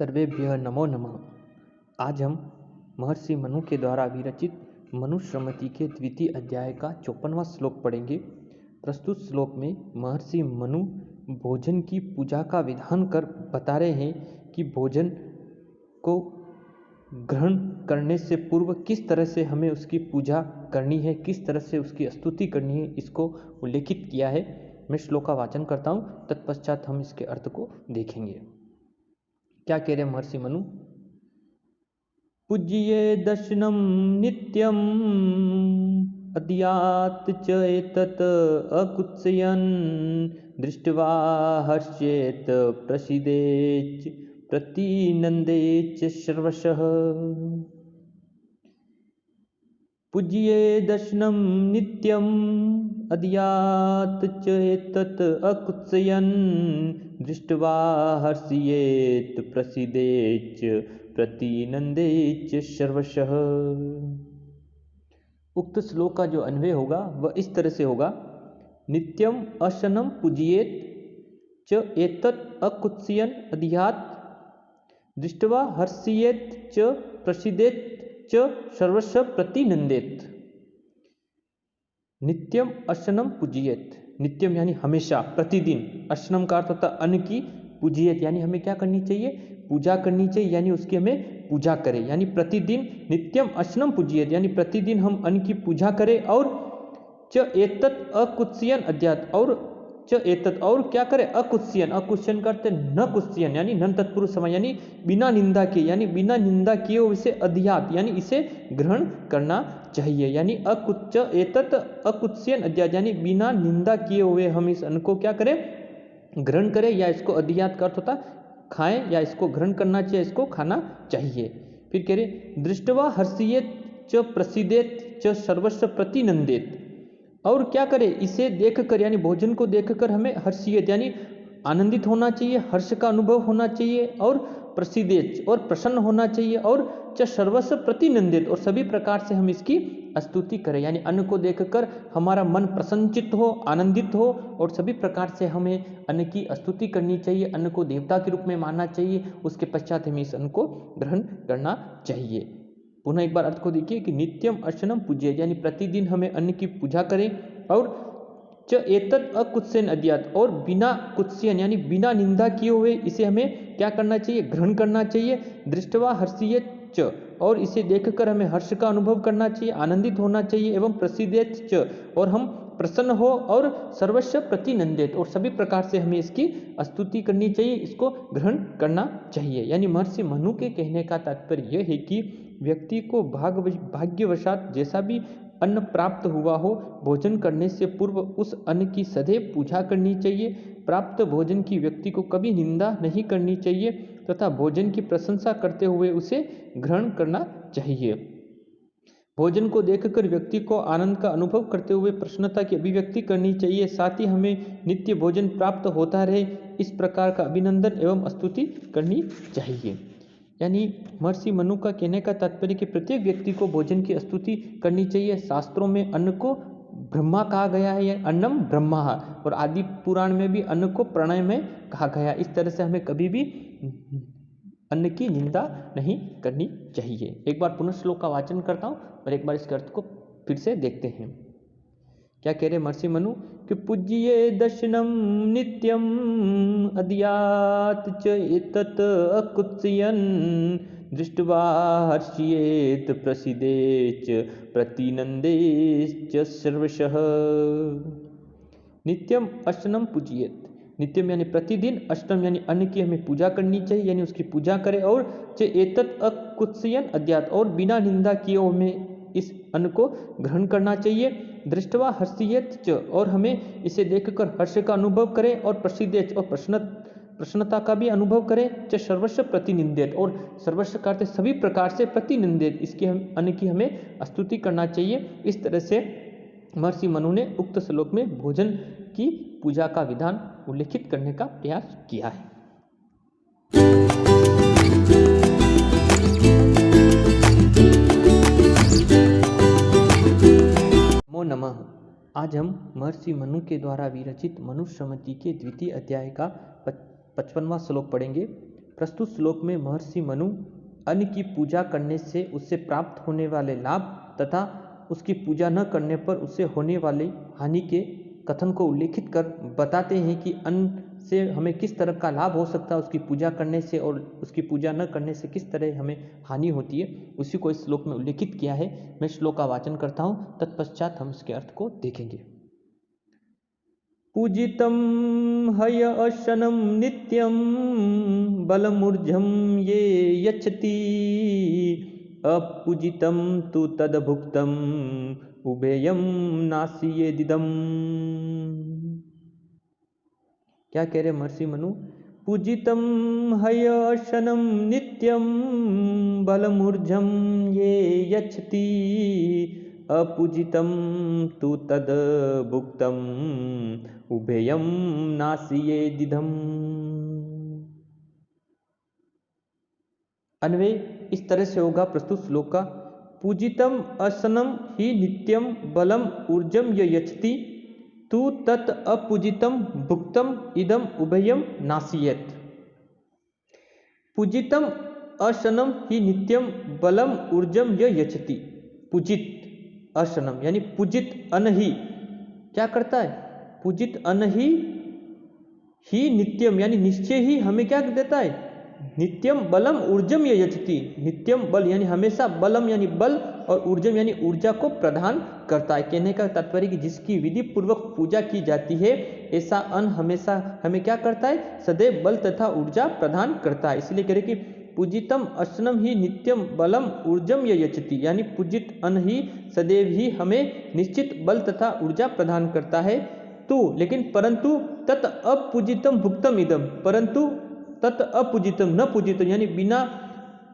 सर्वेभ्यः नमो नमः। आज हम महर्षि मनु के द्वारा विरचित मनुस्मृति के द्वितीय अध्याय का 54वां श्लोक पढ़ेंगे। प्रस्तुत श्लोक में महर्षि मनु भोजन की पूजा का विधान कर बता रहे हैं कि भोजन को ग्रहण करने से पूर्व किस तरह से हमें उसकी पूजा करनी है, किस तरह से उसकी स्तुति करनी है, इसको उल्लेखित किया है। मैं श्लोक का वाचन करता हूँ, तत्पश्चात हम इसके अर्थ को देखेंगे। क्या कह रहे महर्षि मनु? पूज्ये दर्शनम नित्यम अद्यात च एतत् अकुत्सयन् दृष्ट्वा हर्ष्येत प्रसीदेच प्रतिनन्देच सर्वशः। पूज्ये दर्शनम नित्यम अद्यात च एतत् अकुत्सयन् दृष्ट्वा हर्ष्येत प्रसीदेच प्रतिनन्देच सर्वशः। उक्त श्लोक का जो अन्वय होगा वह इस तरह से होगा। नित्यम अशनम पूज्येत च एतत् अकुत्सयन् अद्यात दृष्ट्वा हर्ष्येत च प्रसीदेत च सर्वशः प्रतिनन्देत। नित्यम अशनम पूज्येत, नित्यम यानी हमेशा, प्रतिदिन। अशनम का अर्थ होता है अन्न की, पूज्येत यानी हमें क्या करनी चाहिए, पूजा करनी चाहिए, यानी उसकी हमें पूजा करें, यानी प्रतिदिन। नित्यम अशनम पूज्येत यानी प्रतिदिन हम अन्न की पूजा करें। और च एतत् अकुत्सयन् अद्यात, और च एतत् और क्या करें, अकुत्सयन्, अकुत्सयन् करते न कुत्सयन् यानी नन तत्पुरुष समय, यानी बिना निंदा के, यानी बिना निंदा किए इसे अद्यात यानी इसे ग्रहण करना चाहिए। यानी अकुच्च एतत् अकुत्सयन् अद्यात यानी बिना निंदा किए हुए हम इस अन्न को क्या करें, ग्रहण करें, या इसको अद्यात का अर्थ होता खाएं, या इसको ग्रहण करना चाहिए, इसको खाना चाहिए। फिर कह रहे दृष्ट्वा हर्ष्येत च प्रसीदेत च सर्वस्व प्रतिनंदेत, और क्या करें, इसे देखकर यानी भोजन को देखकर हमें हर्ष्येत यानी आनंदित होना चाहिए, हर्ष का अनुभव होना चाहिए, और प्रसीदेत और प्रसन्न होना चाहिए, और च सर्वस्व प्रतिनंदित और सभी प्रकार से हम इसकी स्तुति करें, यानी अन्न को देखकर हमारा मन प्रसन्नचित्त हो, आनंदित हो, और सभी प्रकार से हमें अन्न की स्तुति करनी चाहिए, अन्न को देवता के रूप में मानना चाहिए। उसके पश्चात हमें इस अन्न को ग्रहण करना चाहिए। पुनः एक बार अर्थ को देखिए कि नित्यम अशनम पूज्य यानी प्रतिदिन हमें अन्न की पूजा करें। और च एतत् अकुत्सयन् अद्यात, और बिना कुत्सयन् यानी बिना निंदा किए हुए इसे हमें क्या करना चाहिए, ग्रहण करना चाहिए। दृष्ट्वा हर्ष्येत च, और इसे देखकर हमें हर्ष का अनुभव करना चाहिए, आनंदित होना चाहिए। एवं प्रसीदेत च, और हम प्रसन्न हो, और सर्वस्व प्रतिनंदित और सभी प्रकार से हमें इसकी स्तुति करनी चाहिए, इसको ग्रहण करना चाहिए। यानी महर्षि मनु के कहने का तात्पर्य यह है कि व्यक्ति को भाग्यवशात जैसा भी अन्न प्राप्त हुआ हो, भोजन करने से पूर्व उस अन्न की सदैव पूजा करनी चाहिए। प्राप्त भोजन की व्यक्ति को कभी निंदा नहीं करनी चाहिए, तथा भोजन की प्रशंसा करते हुए उसे ग्रहण करना चाहिए। भोजन को देखकर व्यक्ति को आनंद का अनुभव करते हुए प्रसन्नता की अभिव्यक्ति करनी चाहिए। साथ ही हमें नित्य भोजन प्राप्त होता रहे, इस प्रकार का अभिनंदन एवं स्तुति करनी चाहिए। यानी महर्षि मनु का कहने का तात्पर्य कि प्रत्येक व्यक्ति को भोजन की स्तुति करनी चाहिए। शास्त्रों में अन्न को ब्रह्मा कहा गया है, या अन्नम ब्रह्मा, और आदि पुराण में भी अन्न को प्रणय में कहा गया। इस तरह से हमें कभी भी अन्न की निंदा नहीं करनी चाहिए। एक बार पुनः श्लोक का वाचन करता हूँ और एक बार इसके अर्थ को फिर से देखते हैं। क्या कह रहे महर्षि मनु कि पूज्ये दर्शनम नित्यम अद्यात च एतत् अकुत्सयन् दृष्ट्वा हर्ष्येत प्रसीदेत प्रतिनन्देत सर्वशः। नित्यम अष्टम पूज्येत, नित्यम यानी प्रतिदिन, अष्टम यानी अन्न की हमें पूजा करनी चाहिए, यानी उसकी पूजा करें। और च एतत् अकुत्सयन् अद्यात, और बिना निंदा किए हमें इस अन्न को ग्रहण करना चाहिए। दृष्ट्वा हर्ष्येत च, और हमें इसे देखकर हर्ष का अनुभव करें, और प्रसीदेत और प्रसन्नता का भी अनुभव करें। च सर्वस्व प्रतिनिंदित, और सर्वस्व करते सभी प्रकार से प्रतिनिंदित इसके हम अन्न की हमें स्तुति करना चाहिए। इस तरह से महर्षि मनु ने उक्त श्लोक में भोजन की पूजा का विधान उल्लेखित करने का प्रयास किया है। नमो नमः। आज हम महर्षि मनु के द्वारा विरचित मनुस्मृति के द्वितीय अध्याय का 55वां श्लोक पढ़ेंगे। प्रस्तुत श्लोक में महर्षि मनु अन्न की पूजा करने से उससे प्राप्त होने वाले लाभ तथा उसकी पूजा न करने पर उससे होने वाली हानि के कथन को उल्लेखित कर बताते हैं कि अन्न से हमें किस तरह का लाभ हो सकता है उसकी पूजा करने से, और उसकी पूजा न करने से किस तरह हमें हानि होती है, उसी को इस श्लोक में उल्लेखित किया है। मैं श्लोक का वाचन करता हूँ, तत्पश्चात हम इसके अर्थ को देखेंगे। पूजितं हयशनं नित्यं बलमूर्जं ये यच्छति अपूजितं तु तद्भुक्तम् उभयं नास्येदिदम्। क्या कह रहे महर्षि मनु? पूजितं हयशनं नित्यं बलमूर्जं ये यच्छति अपूजितं तु तद्भुक्तम् उभयं नास्येदिदम्। अन्वय इस तरह से होगा प्रस्तुत श्लोक का। पूजितम असनम ही नित्यम बलम ऊर्जम य यच्छति तु तत् अपूजितम भुक्तम इदम उभयम नास्येत। पूजितम असनम ही नित्यम बलम ऊर्जम य यच्छति। पूजित असनम यानी पूजित अन्न ही क्या करता है? पूजित अन्न ही नित्यम यानी निश्चय ही हमें क्या देता है? नित्यम बलम ऊर्जम ये यच्छति। नित्यम बल यानी हमेशा, बलम यानी बल, और ऊर्जम यानी ऊर्जा को प्रदान करता है। कहने का तात्पर्य कि जिसकी विधि पूर्वक पूजा की जाती है ऐसा अन्न हमेशा हमें क्या करता है? सदैव बल तथा ऊर्जा प्रदान करता है। इसलिए कह रहे कि पूजितम असनम ही नित्यम बलम ऊर्जम ये यच्छति, यानी पूजित अन्न ही सदैव ही हमें निश्चित बल तथा ऊर्जा प्रदान करता है। तो लेकिन परंतु तत् अपूजितम भुक्तम इदम, परंतु तत् अपूजितम न पूजितम यानी बिना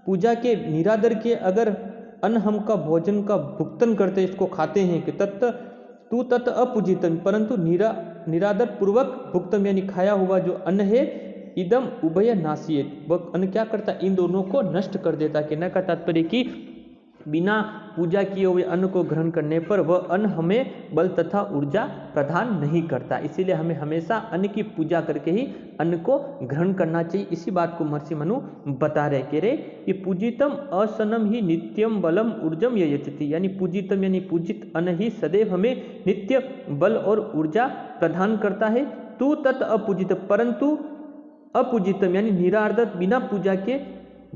पूजा के, निरादर के अगर अन्न हम का भोजन का भुगतन करते, इसको खाते हैं कि तत् अपूजितम, परंतु निरादर पूर्वक भुक्तम यानी खाया हुआ जो अन्न है, इदम उभय नासियत, वह अन्न क्या करता है? इन दोनों को नष्ट कर देता। कहने का तात्पर्य कि बिना पूजा किए हुए अन्न को ग्रहण करने पर वह अन्न हमें बल तथा ऊर्जा प्रदान नहीं करता। इसीलिए हमें हमेशा अन्न की पूजा करके ही अन्न को ग्रहण करना चाहिए। इसी बात को महर्षि मनु बता रहे, कह रहे कि पूजितम असनम ही नित्यम बलम ऊर्जम ये यच्छति, यानी पूजितम यानी पूजित अन्न ही सदैव हमें नित्य बल और ऊर्जा प्रदान करता है। तू तत् अपूजित, परंतु अपूजितम यानी निरार्दत बिना पूजा के,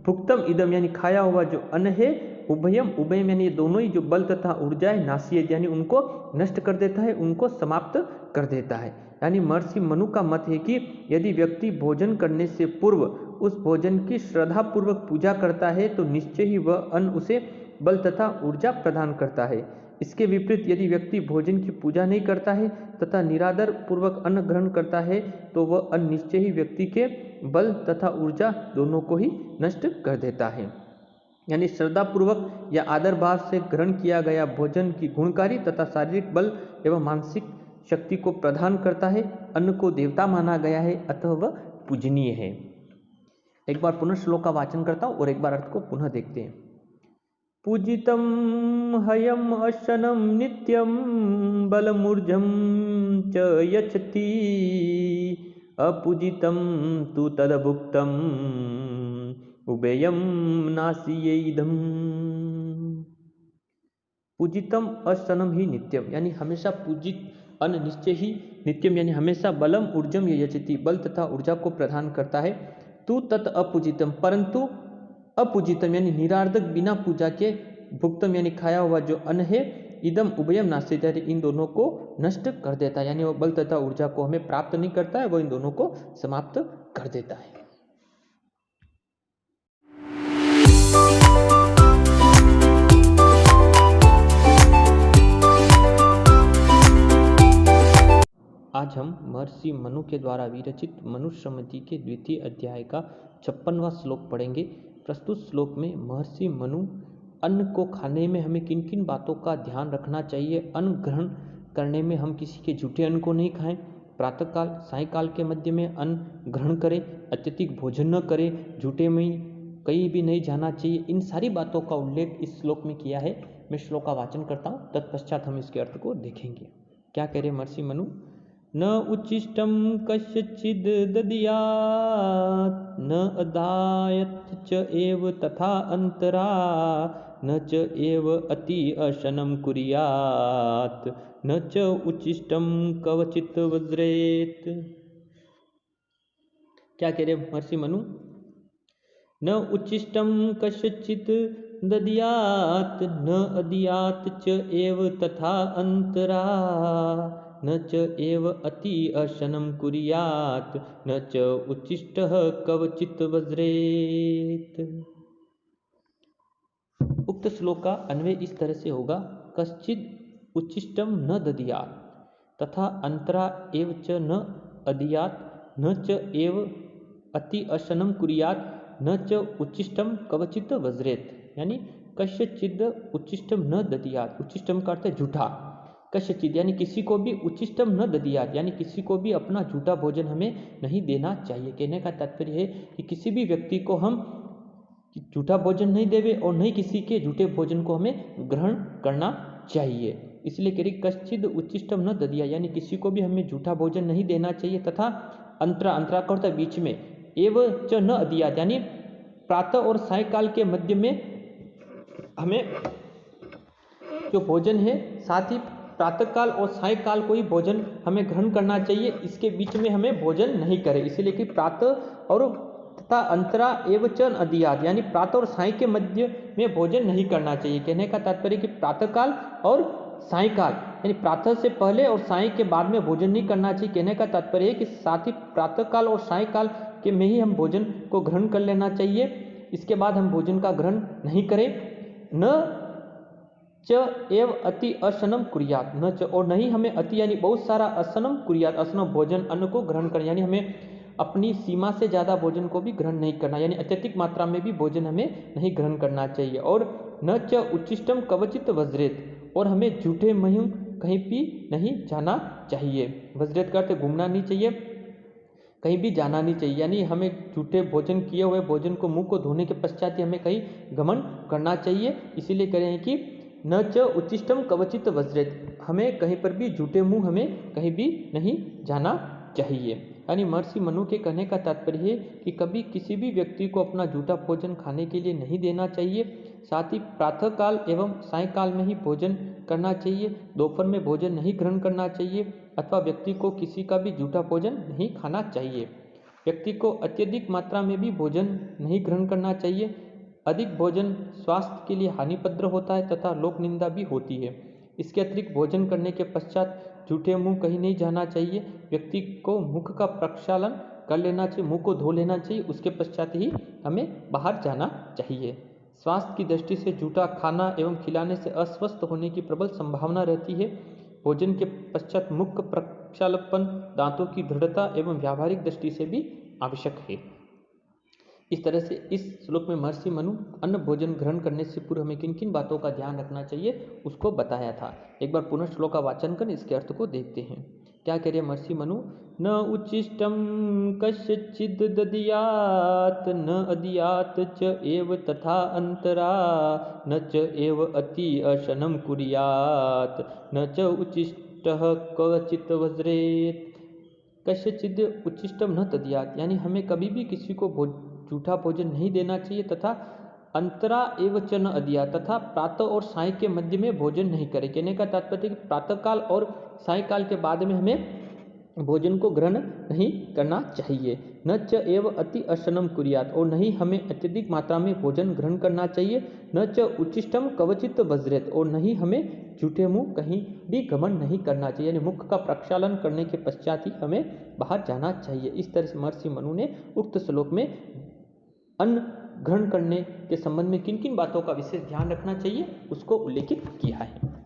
भुक्तम इदम यानी खाया हुआ जो अन्न है, उभयम उभयम यानी दोनों ही जो बल तथा ऊर्जा है, नासियत यानी उनको नष्ट कर देता है, उनको समाप्त कर देता है। यानी महर्षि मनु का मत है कि यदि व्यक्ति भोजन करने से पूर्व उस भोजन की श्रद्धा पूर्वक पूजा करता है तो निश्चय ही वह अन्न उसे बल तथा ऊर्जा प्रदान करता है। इसके विपरीत यदि व्यक्ति भोजन की पूजा नहीं करता है तथा निरादर पूर्वक अन्न ग्रहण करता है तो वह अन्न निश्चय ही व्यक्ति के बल तथा ऊर्जा दोनों को ही नष्ट कर देता है। यानी श्रद्धा पूर्वक या आदर भाव से ग्रहण किया गया भोजन की गुणकारी तथा शारीरिक बल एवं मानसिक शक्ति को प्रदान करता है। अन्न को देवता माना गया है, अतः वह पूजनीय है। एक बार पुनः श्लोक का वाचन करता हूँ और एक बार अर्थ को पुनः देखते हैं। पूजितं हयम अशनं नित्यं बलमूर्जं च यच्छति अपूजितं तु तद्भुक्तम् उभयं नास्येदम्। पूजितम अशनम ही नित्यम यानी हमेशा पूजित अन्न निश्चय ही नित्यम यानी हमेशा बलम ऊर्जम ये यच्छति बल तथा ऊर्जा को प्रदान करता है। तू तत् अपूजितम, परंतु अपूजितम यानी निरार्धक बिना पूजा के, भुक्तम यानी खाया हुआ जो अन्न है, इदम उभयम नास्येत यानी इन दोनों को नष्ट कर देता है। यानी वो बल तथा ऊर्जा को हमें प्राप्त नहीं करता है, वो इन दोनों को समाप्त कर देता है। आज हम महर्षि मनु के द्वारा विरचित मनुस्मृति के द्वितीय अध्याय का 56वां श्लोक पढ़ेंगे। प्रस्तुत श्लोक में महर्षि मनु अन्न को खाने में हमें किन किन बातों का ध्यान रखना चाहिए, अन्न ग्रहण करने में हम किसी के झूठे अन्न को नहीं खाएं, प्रातःकाल सायंकाल के मध्य में अन्न ग्रहण करें, अत्यधिक भोजन न करें, झूठे में कहीं भी नहीं जाना चाहिए, इन सारी बातों का उल्लेख इस श्लोक में किया है। मैं श्लोक का वाचन करता हूँ, तत्पश्चात हम इसके अर्थ को देखेंगे। क्या कह रहे महर्षि मनु? न उच्छिष्टं कस्यचिद् दद्यात् न अदायत् च एव तथा अंतरा न च एव अति अशनं कुर्यात् न च उच्छिष्टं कवचित् वज्रेत। क्या कह रहे महर्षि मनु? न उच्छिष्टं कस्यचित् दद्यात् न अदीयात् च एव तथा अंतरा न च एव अति अशनं कुर्यात् न च उच्छिष्टः कवचित् वज्रेत। उक्त श्लोक का अन्वय इस तरह से होगा, कश्चित् उच्छिष्टं न दद्यात् तथा अंतरा एव च न अदीयात् न च एव अति अशनं कुर्यात् न च उच्छिष्टम कवचित वज्रेत। यानी कस्यचिद उच्छिष्टम न दद्यात्, उच्छिष्टम का अर्थ है झूठा, कस्यचिद यानी किसी को भी, उच्छिष्टम न दद्यात् यानी किसी को भी अपना झूठा भोजन हमें नहीं देना चाहिए। कहने का तात्पर्य है कि किसी भी व्यक्ति को हम झूठा भोजन नहीं देवे और नहीं किसी के झूठे भोजन को हमें ग्रहण करना चाहिए। इसलिए कह रही कश्चिद उच्छिष्टम न दद्यात् यानी किसी को भी हमें झूठा भोजन नहीं देना चाहिए। तथा अंतरा, अंतरा का अर्थ है बीच में, एव च न अदीयात् यानी प्रातः और सायकाल के मध्य में हमें जो भोजन है, साथ ही प्रातःकाल और सायकाल को ही भोजन हमें ग्रहण करना चाहिए, इसके बीच में हमें भोजन नहीं करें। इसीलिए कि प्रातः और तथा अंतरा एव च न अदीयात् यानी प्रातः और साय के मध्य में भोजन नहीं करना चाहिए। कहने का तात्पर्य कि प्रातःकाल और सायकाल यानी प्रातः से पहले और साय के बाद में भोजन नहीं करना चाहिए। कहने का तात्पर्य है कि साथ ही प्रातःकाल और सायकाल के में ही हम भोजन को ग्रहण कर लेना चाहिए, इसके बाद हम भोजन का ग्रहण नहीं करें। न च एव अति अशनम कुर्यात् न च और नहीं हमें अति यानी बहुत सारा अशनम कुर्यात्, अशनम भोजन अन्न को ग्रहण करें यानी हमें अपनी सीमा से ज़्यादा भोजन को भी ग्रहण नहीं करना, यानी अत्यधिक मात्रा में भी भोजन हमें नहीं ग्रहण करना चाहिए। और न च उच्छिष्टम कवचित वज्रेत और हमें झूठे मुँह कहीं भी नहीं जाना चाहिए। वज्रेत का अर्थ घूमना नहीं चाहिए, कहीं भी जाना नहीं चाहिए, यानी हमें झूठे भोजन किए हुए भोजन को मुंह को धोने के पश्चात ही हमें कहीं गमन करना चाहिए। इसीलिए कह रहे हैं कि न च उच्छिष्टम कवचित वज्रेत, हमें कहीं पर भी झूठे मुंह हमें कहीं भी नहीं जाना चाहिए। यानी महर्षि मनु के कहने का तात्पर्य है कि कभी किसी भी व्यक्ति को अपना झूठा भोजन खाने के लिए नहीं देना चाहिए, साथ ही प्रातःकाल एवं सायकाल में ही भोजन करना चाहिए, दोपहर में भोजन नहीं ग्रहण करना चाहिए अथवा व्यक्ति को किसी का भी झूठा भोजन नहीं खाना चाहिए। व्यक्ति को अत्यधिक मात्रा में भी भोजन नहीं ग्रहण करना चाहिए, अधिक भोजन स्वास्थ्य के लिए हानिप्रद होता है तथा लोक निंदा भी होती है। इसके अतिरिक्त भोजन करने के पश्चात झूठे मुंह कहीं नहीं जाना चाहिए, व्यक्ति को मुख का प्रक्षालन कर लेना चाहिए, मुंह को धो लेना चाहिए, उसके पश्चात ही हमें बाहर जाना चाहिए। स्वास्थ्य की दृष्टि से झूठा खाना एवं खिलाने से अस्वस्थ होने की प्रबल संभावना रहती है। भोजन के पश्चात मुख प्रक्षालन दांतों की दृढ़ता एवं व्यावहारिक दृष्टि से भी आवश्यक है। इस तरह से इस श्लोक में महर्षि मनु अन्न भोजन ग्रहण करने से पूर्व हमें किन किन बातों का ध्यान रखना चाहिए उसको बताया था। एक बार पुनः श्लोक का वाचन कर इसके अर्थ को देखते हैं। क्या कह रहे महर्षि मनु? न उच्छिष्टम कस्यचिद् दद्यात् न अदीयात् च एव तथा अंतरा न च एव अति अशनं कुर्यात् न च उच्छिष्टः क्वचित् वज्रेत। कस्यचिद् उच्छिष्टम न दद्यात् यानी हमें कभी भी किसी को झूठा भोजन नहीं देना चाहिए तथा अंतरा एव च न अदीयात् तथा प्रातः और साय के मध्य में भोजन नहीं करें। कहने का तात्पर्य कि प्रातःकाल और सायकाल के बाद में हमें भोजन को ग्रहण नहीं करना चाहिए। न च एव अति अशनम कुर्यात् और नहीं हमें अत्यधिक मात्रा में भोजन ग्रहण करना चाहिए। न च उच्छिष्टम कवचित वज्रेत और नहीं हमें झूठे मुंह कहीं भी गमन नहीं करना चाहिए, यानी मुख का प्रक्षालन करने के पश्चात ही हमें बाहर जाना चाहिए। इस तरह से महर्षि मनु ने उक्त श्लोक में अन्न ग्रहण करने के संबंध में किन किन बातों का विशेष ध्यान रखना चाहिए उसको उल्लेखित किया है।